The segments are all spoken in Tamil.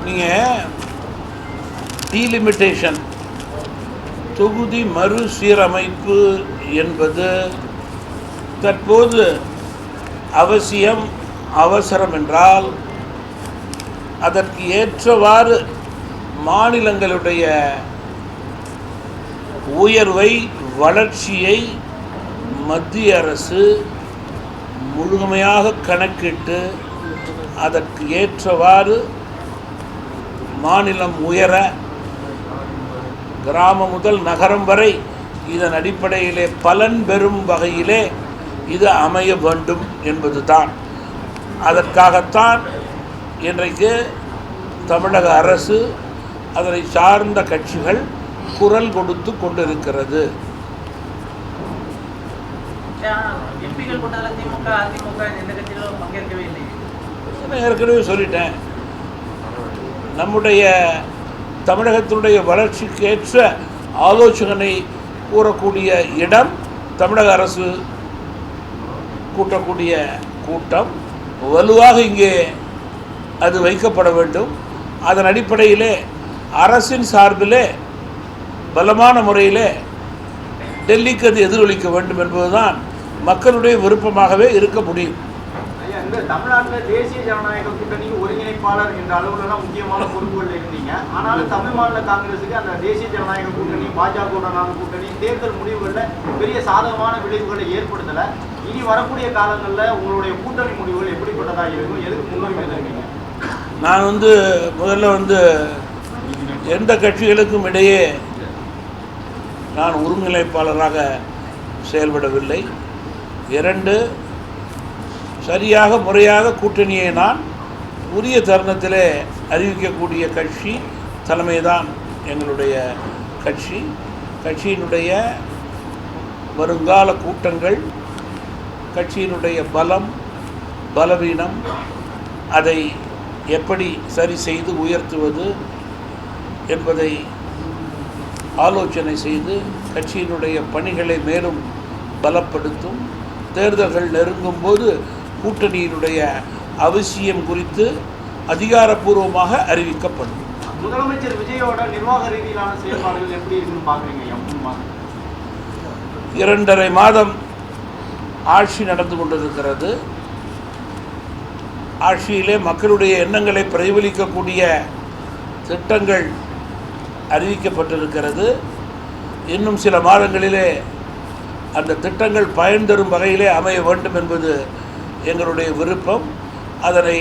நீங்கள் டீலிமிட்டேஷன் தொகுதி மறுசீரமைப்பு என்பது தற்போது அவசியம் அவசரம் என்றால் அதற்கு ஏற்றவாறு மாநிலங்களுடைய உயர்வை வளர்ச்சியை மத்திய அரசு முழுமையாக கணக்கிட்டு அதற்கு ஏற்றவாறு மாநிலம் உயர கிராமம் முதல் நகரம் வரை இதன் அடிப்படையிலே பலன் பெறும் வகையிலே இது அமைய வேண்டும் என்பதுதான். அதற்காகத்தான் இன்றைக்கு தமிழக அரசு அதனை சார்ந்த கட்சிகள் குரல் கொடுத்து கொண்டிருக்கிறது. ஏற்கனவே சொல்லிட்டேன், நம்முடைய தமிழகத்தினுடைய வளர்ச்சிக்கு ஏற்ற ஆலோசனை கூறக்கூடிய இடம் தமிழக அரசு கூட்டக்கூடிய கூட்டம் வலுவாக இங்கே அது வைக்கப்பட வேண்டும். அதன் அடிப்படையிலே அரசின் சார்பிலே பலமான முறையிலே டெல்லிக்கு அது எதிரொலிக்க வேண்டும் என்பதுதான் மக்களுடைய விருப்பமாகவே இருக்க முடியும். தமிழ்நாட்டில் தேசிய ஜனநாயக கூட்டணிக்கு ஒருங்கிணைப்பாளர் என்ற அளவுல முக்கியமான பொறுப்புகள் இருந்தீங்க. ஆனாலும் தமிழ் மாநில காங்கிரஸுக்கு அந்த தேசிய ஜனநாயக கூட்டணி பாஜகவுடனான கூட்டணி தேர்தல் முடிவுகளில் பெரிய சாதகமான விளைவுகளை ஏற்படுத்தலை. இனி வரக்கூடிய காலங்களில் உங்களுடைய கூட்டணி முடிவுகள் எப்படிப்பட்டதாக இருக்கும், எதுக்கு முன்னுரிமை தருவீங்க? நான் முதல்ல எந்த கட்சிகளுக்கும் இடையே நான் ஒருங்கிணைப்பாளராக செயல்படவில்லை. 2, சரியாக முறையாக கூட்டணியை நான் உரிய தருணத்திலே அறிவிக்கக்கூடிய கட்சி தலைமைதான் எங்களுடைய கட்சி. கட்சியினுடைய வருங்கால கூட்டங்கள், கட்சியினுடைய பலவீனம், அதை எப்படி சரி செய்து உயர்த்துவது என்பதை ஆலோசனை செய்து கட்சியினுடைய பணிகளை மேலும் பலப்படுத்தும். தேர்தல்கள் நெருங்கும் போது கூட்டணியினுடைய அவசியம் குறித்து அதிகாரப்பூர்வமாக அறிவிக்கப்படும். முதலமைச்சர் விஜயோட நிர்வாக ரீதியிலான செயல்பாடுகள் எப்படி இருக்குன்னு பார்க்குறீங்க? 2.5 மாதம் ஆட்சி நடந்து கொண்டிருக்கிறது. ஆட்சியிலே மக்களுடைய எண்ணங்களை பிரதிபலிக்கக்கூடிய திட்டங்கள் அறிவிக்கப்பட்டிருக்கிறது. இன்னும் சில மாதங்களிலே அந்த திட்டங்கள் பயன் தரும் வகையிலே அமைய வேண்டும் என்பது எங்களுடைய விருப்பம். அதனை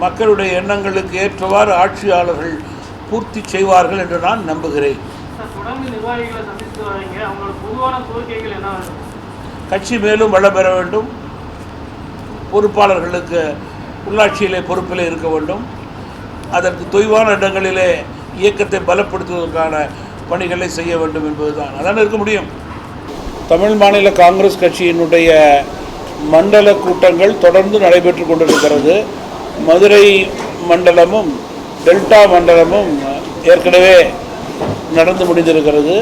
மக்களுடைய எண்ணங்களுக்கு ஏற்றவாறு ஆட்சியாளர்கள் பூர்த்தி செய்வார்கள் என்று நான் நம்புகிறேன். கட்சி மேலும் வளம் பெற வேண்டும். பொறுப்பாளர்களுக்கு உள்ளாட்சியிலே பொறுப்பிலே இருக்க வேண்டும். அதற்கு தொய்வான இடங்களிலே இயக்கத்தை பலப்படுத்துவதற்கான பணிகளை செய்ய வேண்டும் என்பதுதான். அதான் இருக்க முடியும். தமிழ் மாநில காங்கிரஸ் கட்சியினுடைய மண்டல கூட்டங்கள் தொடர்ந்து நடைபெற்று கொண்டிருக்கிறது. மதுரை மண்டலமும் டெல்டா மண்டலமும் ஏற்கனவே நடந்து முடிந்திருக்கிறது.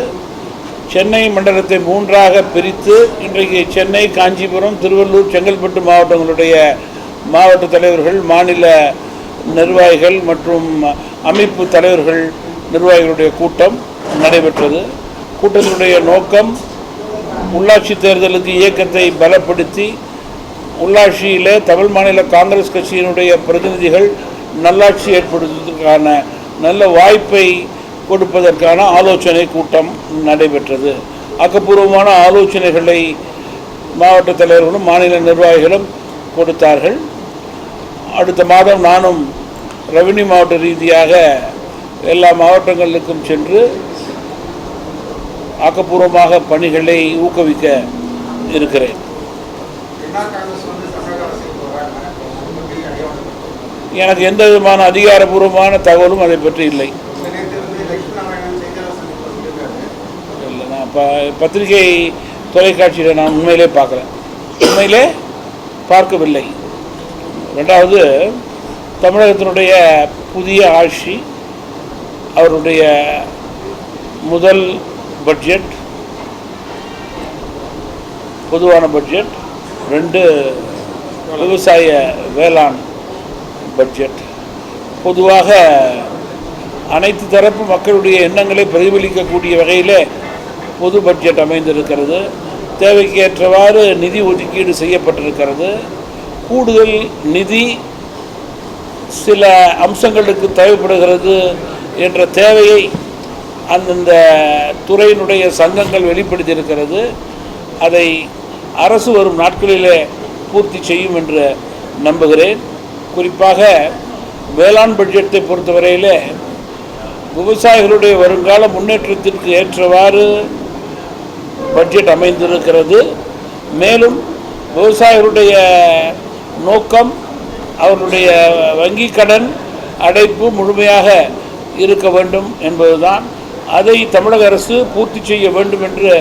சென்னை மண்டலத்தை 3ஆக பிரித்து இன்றைக்கு சென்னை, காஞ்சிபுரம், திருவள்ளூர், செங்கல்பட்டு மாவட்டங்களுடைய மாவட்ட தலைவர்கள், மாநில நிர்வாகிகள் மற்றும் அமைப்பு தலைவர்கள் நிர்வாகிகளுடைய கூட்டம் நடைபெற்றது. கூட்டத்தினுடைய நோக்கம் உள்ளாட்சி தேர்தலுக்கு இயக்கத்தை பலப்படுத்தி உள்ளாட்சியிலே தமிழ் மாநில காங்கிரஸ் கட்சியினுடைய பிரதிநிதிகள் நல்லாட்சி ஏற்படுத்துவதற்கான நல்ல வாய்ப்பை கொடுப்பதற்கான ஆலோசனை கூட்டம் நடைபெற்றது. ஆக்கப்பூர்வமான ஆலோசனைகளை மாவட்ட தலைவர்களும் மாநில நிர்வாகிகளும் கொடுத்தார்கள். அடுத்த மாதம் நானும் ரெவென்யூ மாவட்ட ரீதியாக எல்லா மாவட்டங்களுக்கும் சென்று ஆக்கப்பூர்வமாக பணிகளை ஊக்குவிக்க இருக்கிறேன். எனக்கு எந்த விதமான அதிகாரப்பூர்வமான தகவலும் அதை பற்றி இல்லை. இல்லை, நான் பத்திரிகை தொலைக்காட்சியில் நான் உண்மையிலே பார்க்கவில்லை. 2வது, தமிழகத்தினுடைய புதிய ஆட்சி அவருடைய முதல் பட்ஜெட் பொதுவான பட்ஜெட். 2 விவசாய வேளாண் பட்ஜெட் பொதுவாக அனைத்து தரப்பு மக்களுடைய எண்ணங்களை பிரதிபலிக்கக்கூடிய வகையிலே பொது பட்ஜெட் அமைந்திருக்கிறது. தேவைக்கு ஏற்றவாறு நிதி ஒதுக்கீடு செய்யப்பட்டிருக்கிறது. கூடுதல் நிதி சில அம்சங்களுக்கு தேவைப்படுகிறது என்ற தேவையை அந்தந்த துறையினுடைய சங்கங்கள் வெளிப்படுத்தியிருக்கிறது. அதை அரசு வரும் நாட்களிலே பூர்த்தி செய்யும் என்று நம்புகிறேன். குறிப்பாக வேளாண் பட்ஜெட்டை பொறுத்தவரையில் விவசாயிகளுடைய வருங்கால முன்னேற்றத்திற்கு ஏற்றவாறு பட்ஜெட் அமைந்திருக்கிறது. மேலும் விவசாயிகளுடைய நோக்கம் அவர்களுடைய வங்கி கடன் அடைப்பு முழுமையாக இருக்க வேண்டும் என்பதுதான். அதை தமிழக அரசு பூர்த்தி செய்ய வேண்டும் என்று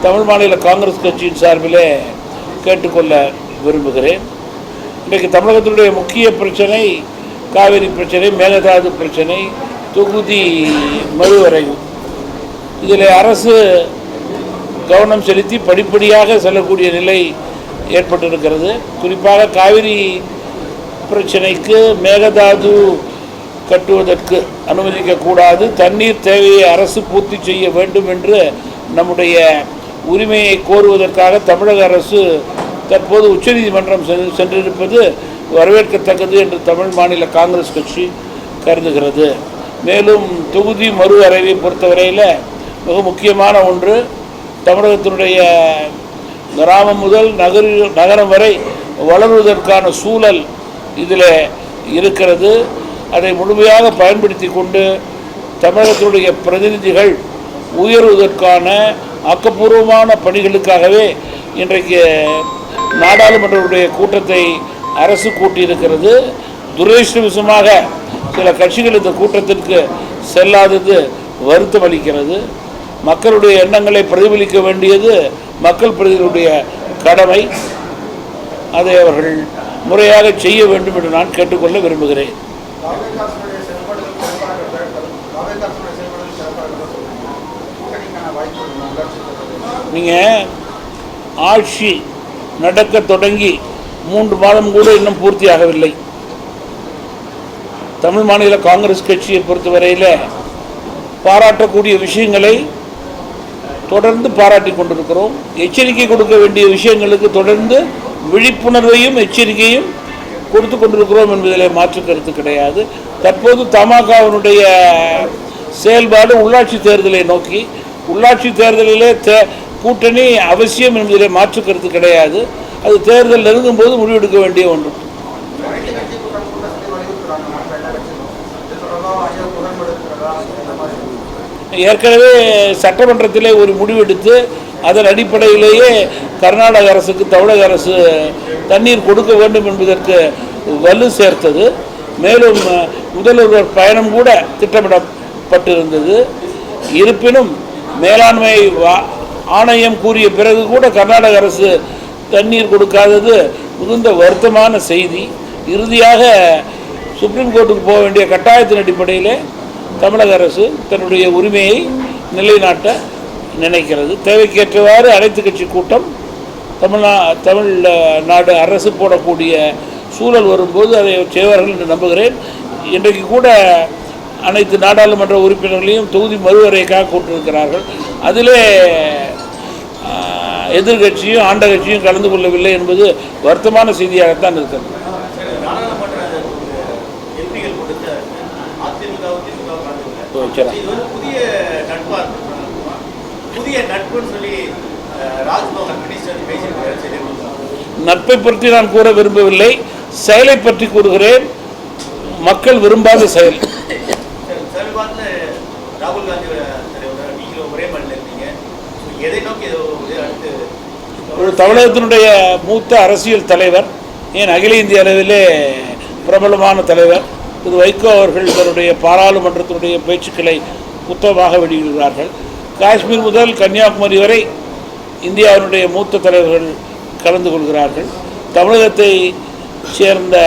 தமிழ் மாநில காங்கிரஸ் கட்சியின் சார்பிலே கேட்டுக்கொள்ள விரும்புகிறேன். இன்றைக்கு தமிழகத்தினுடைய முக்கிய பிரச்சனை காவிரி பிரச்சனை, மேகதாது பிரச்சனை, தொகுதி மறுவரைவு. இதில் அரசு கவனம் செலுத்தி படிப்படியாக செல்லக்கூடிய நிலை ஏற்பட்டிருக்கிறது. குறிப்பாக காவிரி பிரச்சனைக்கு மேகதாது கட்டுவதற்கு அனுமதிக்கக்கூடாது, தண்ணீர் தேவையை அரசு பூர்த்தி செய்ய வேண்டும் என்று நம்முடைய உரிமையை கோருவதற்காக தமிழக அரசு தற்போது உச்சநீதிமன்றம் சென்றிருப்பது வரவேற்கத்தக்கது என்று தமிழ் மாநில காங்கிரஸ் கட்சி கருதுகிறது. மேலும் தொகுதி மறு அறைவை பொறுத்தவரையில் மிக முக்கியமான ஒன்று, தமிழகத்தினுடைய கிராமம் முதல் நகரம் வரை வளருவதற்கான சூழல் இதில் இருக்கிறது. அதை முழுமையாக பயன்படுத்தி கொண்டு தமிழகத்தினுடைய பிரதிநிதிகள் உயர்வதற்கான ஆக்கப்பூர்வமான பணிகளுக்காகவே இன்றைக்கு நாடாளுமன்றத்துடைய கூட்டத்தை அரசு கூட்டியிருக்கிறது. துரதிர்ஷ்டவசமாக சில கட்சிகள் இந்த கூட்டத்திற்கு செல்லாதது வருத்தம் அளிக்கிறது. மக்களுடைய எண்ணங்களை பிரதிபலிக்க வேண்டியது மக்கள் பிரதிநிதிகளுடைய கடமை. அதை அவர்கள் முறையாக செய்ய வேண்டும் என்று நான் கேட்டுக்கொள்ள விரும்புகிறேன். நீங்கள் ஆட்சி நடக்க தொடங்கி 3 மாதம் கூட இன்னும் பூர்த்தியாகவில்லை. தமிழ் மாநில காங்கிரஸ் கட்சியை பொறுத்தவரையில் பாராட்டக்கூடிய விஷயங்களை தொடர்ந்து பாராட்டி கொண்டிருக்கிறோம். எச்சரிக்கை கொடுக்க வேண்டிய விஷயங்களுக்கு தொடர்ந்து விழிப்புணர்வையும் எச்சரிக்கையும் கொடுத்து கொண்டிருக்கிறோம் என்பதில் மாற்று கருத்து கிடையாது. தற்போது தமாகவினுடைய செயல்பாடு உள்ளாட்சி தேர்தலை நோக்கி, உள்ளாட்சி தேர்தலிலே கூட்டணி அவசியம் என்பதிலே மாற்று கருத்து கிடையாது. அது தேர்தல் நெருங்கும்போது முடிவெடுக்க வேண்டிய ஒன்று. ஏற்கனவே சட்டமன்றத்திலே ஒரு முடிவெடுத்து அதன் அடிப்படையிலேயே கர்நாடக அரசுக்கு தமிழக அரசு தண்ணீர் கொடுக்க வேண்டும் என்பதற்கு வலு சேர்த்தது. மேலும் முதல்வர் பயணம் கூட திட்டமிடப்பட்டிருந்தது. இருப்பினும் மேலாண்மை ஆணையம் கூறிய பிறகு கூட கர்நாடக அரசு தண்ணீர் கொடுக்காதது மிகுந்த வருத்தமான செய்தி. இறுதியாக சுப்ரீம் கோர்ட்டுக்கு போக வேண்டிய கட்டாயத்தின் அடிப்படையில் தமிழக அரசு தன்னுடைய உரிமையை நிலைநாட்ட நினைக்கிறது. தேவைக்கேற்றவாறு அனைத்து கட்சி கூட்டம் தமிழ்நாடு அரசு போடக்கூடிய சூழல் வரும்போது அதை செய்வார்கள் என்று நம்புகிறேன். இன்றைக்கு கூட அனைத்து நாடாளுமன்ற உறுப்பினர்களையும் தொகுதி மறுவரைக்காக கூட்டிருக்கிறார்கள். அதிலே எதிர்கட்சியும் ஆண்ட கட்சியும் கலந்து கொள்ளவில்லை என்பது வருத்தமான செய்தியாகத்தான் இருக்கிறது. நட்பை பற்றி நான் கூற விரும்பவில்லை, செயலை பற்றி கூறுகிறேன். மக்கள் விரும்பாத செயல். ஒரு தமிழகத்தினுடைய மூத்த அரசியல் தலைவர், ஏன் அகில இந்திய அளவிலே பிரபலமான தலைவர் திரு வைகோ அவர்கள் தன்னுடைய பாராளுமன்றத்தினுடைய பேச்சுக்களை புத்தகமாக வெளியிடுகிறார்கள். காஷ்மீர் முதல் கன்னியாகுமரி வரை இந்தியாவினுடைய மூத்த தலைவர்கள் கலந்து கொள்கிறார்கள். தமிழகத்தை சேர்ந்த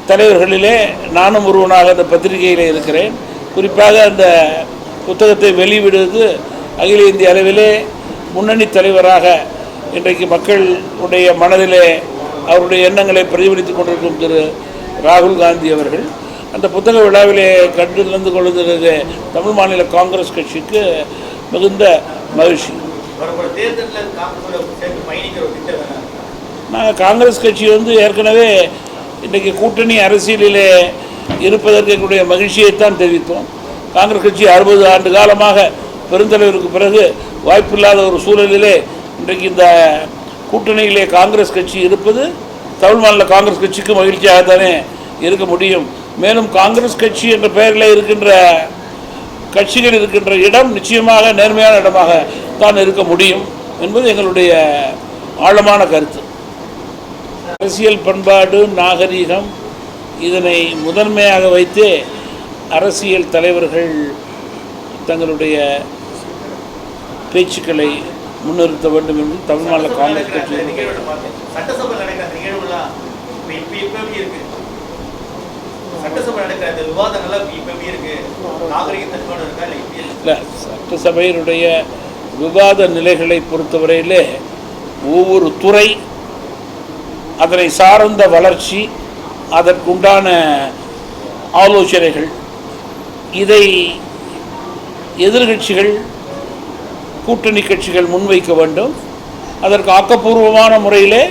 தலைவர்களிலே நானும் ஒருவனாக அந்த பத்திரிகையில் இருக்கிறேன். குறிப்பாக அந்த புத்தகத்தை வெளியிடுவது அகில இந்திய அளவிலே முன்னணி தலைவராக இன்றைக்கு மக்களுடைய மனதிலே அவருடைய எண்ணங்களை பிரதிபலித்துக் கொண்டிருக்கும் திரு ராகுல் காந்தி அவர்கள் அந்த புத்தக விழாவிலே கலந்து கொள்வதற்கு தமிழ் மாநில காங்கிரஸ் கட்சிக்கு மிகுந்த மகிழ்ச்சி. நாங்கள் காங்கிரஸ் கட்சி ஏற்கனவே இன்றைக்கி கூட்டணி அரசியலிலே இருப்பதற்கு எங்களுடைய மகிழ்ச்சியைத்தான் தெரிவித்தோம். காங்கிரஸ் கட்சி 60 ஆண்டு காலமாக பெருந்தலைவருக்கு பிறகு வாய்ப்பில்லாத ஒரு சூழலிலே இன்றைக்கு இந்த கூட்டணியிலே காங்கிரஸ் கட்சி இருப்பது தமிழ் மாநில காங்கிரஸ் கட்சிக்கு மகிழ்ச்சியாகத்தானே இருக்க முடியும். மேலும் காங்கிரஸ் கட்சி என்ற பெயரில் இருக்கின்ற கட்சிகள் இருக்கின்ற இடம் நிச்சயமாக நேர்மையான இடமாக தான் இருக்க முடியும் என்பது எங்களுடைய ஆழமான கருத்து. அரசியல் பண்பாடு நாகரீகம் இதனை முதன்மையாக வைத்தே அரசியல் தலைவர்கள் தங்களுடைய பேச்சுக்களை முன்னிறுத்த வேண்டும் என்று தமிழ் மாநில காங்கிரஸ் கட்சி இல்லை. சட்டசபையினுடைய விவாத நிலைகளை பொறுத்தவரையிலே ஒவ்வொரு துறை அதனை சார்ந்த வளர்ச்சி அதற்குண்டான ஆலோசனைகள் இதை எதிர்கட்சிகள் கூட்டணி கட்சிகள் முன்வைக்க வேண்டும். அதற்கு ஆக்கப்பூர்வமான முறையிலே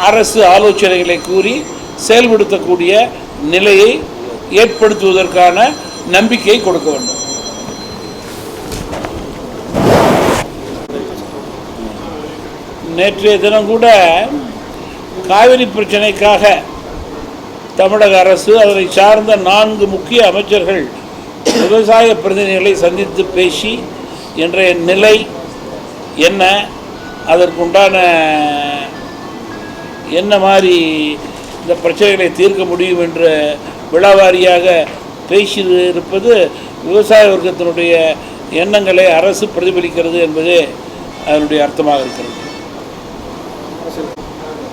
அரசு ஆலோசனைகளை கூறி செயல்படுத்தக்கூடிய நிலையை ஏற்படுத்துவதற்கான நம்பிக்கையை கொடுக்க வேண்டும். நேற்றைய தினம் கூட காவிரி பிரச்சனைக்காக தமிழக அரசு அதனை சார்ந்த 4 முக்கிய அமைச்சர்கள் விவசாய பிரதிநிதிகளை சந்தித்து பேசி இன்றைய நிலை என்ன, அதற்குண்டான என்ன மாதிரி இந்த பிரச்சனைகளை தீர்க்க முடியும் என்ற விழாவாரியாக பேசியிருப்பது விவசாய வர்க்கத்தினுடைய எண்ணங்களை அரசு பிரதிபலிக்கிறது என்பதே அதனுடைய அர்த்தமாக இருக்கிறது.